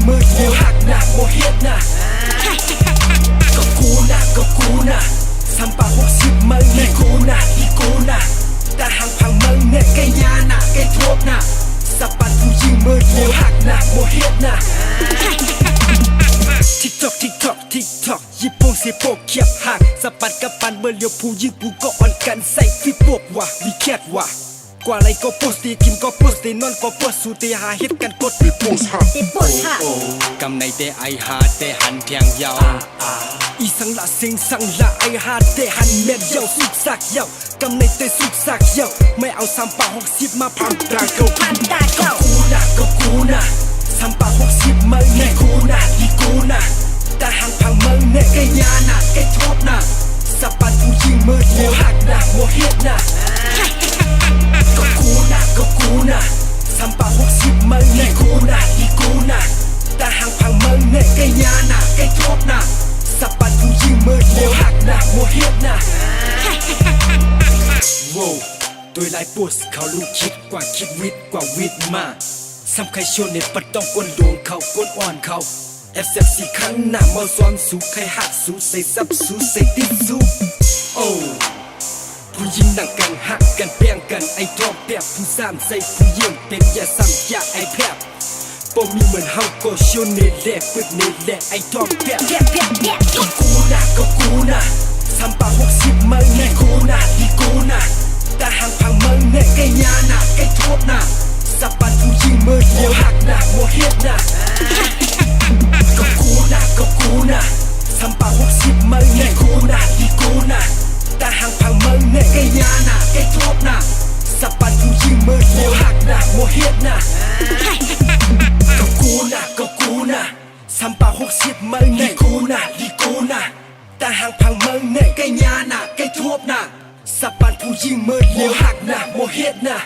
มืดเดียวหักนะโมเฮ็ดนะก็กูนะสัมปะ60มึงนี่กูนะแต่หางพังมึงเนี่ยไก่ยานะไก่ทบนะสับปันผู้หญิงมืดเดียวหักนะโมเฮ็ดนะTikTok ยิบพงเสียโปกเขียบหักสะปัดกับปันเมื่อเลี้ยวผู้ยิงกูก็อ่อนกันใส่ฟิปวกว่ะวีแคทว่ะกว่าไรก็โพสต์ตีกินก็โพสต์ตีนอนก็โพสต์สูตีหาเฮ็ดกันกดตีโพสต์หักกำในแต่ไอหาแต่หันเพียงยาวอีสังละสิงสังละไอหาแต่หันเม็ดเยาสุกสักเยากำในแต่สุกสักเยาไม่เอาสัมปะ60มาพันตาเก่าก็กูนะสัมปะ60มึงนี่กูนะแต่หางพังมึงเนี่ยไก่ยานะไก่ทบนะสับปันผู้หญิงมืดเดียวหักนะโมเฮ็ดนะก็กูนะสัมปะ60มึงนี่กูนะแต่หางพังมึงเนี่ยไก่ยานะไก่ทบนะสับปันผู้หญิงมืดเดียวหักนะโมเฮ็ดนะโว้โดยลายโพสเขาลูกคิดกว่าคิดวิทย์กว่าวิทย์มาสำใครชวนเนี่ยปัดต้องก้นดวงเขาก้นอ่อนเขาFC ครั้งหน้ามาซ้อมสู้ใครหักสู้ใส่ซับสู้ใส่ติดสู้โอ้ผู้หญิงนั่งกันหักกันเปียงกันไอ้ทองแปบผู้สามใส่ผู้หญิงเป็นยาซ้ำยาไอ้แพบบ่มีเหมือนเฮาก็ชวนนี่แหละปึกนี่แหละไอ้ทองแปบก็กูนะสัมปะ60มึงนี่กูนะแต่หางพังมึงเนี่ยไก่ยานะไก่ทบนะสับปันผู้หญิงมืดเดียวหักนะโมเฮ็ดนะก็กูนะสัมปะ60มึงนี่กูนะแต่หางพังมึงเนี่ยไก่ยานะไก่ทบนะสับปันผู้หญิงมืดเดียวหักนะโมเฮ็ดนะก็กูนะสัมปะ60มึงนี่กูนะแต่หางพังมึงเนี่ยไก่ยานะไก่ทบนะสับปันผู้หญิงมืดเดียวหักนะโมเฮ็ดนะ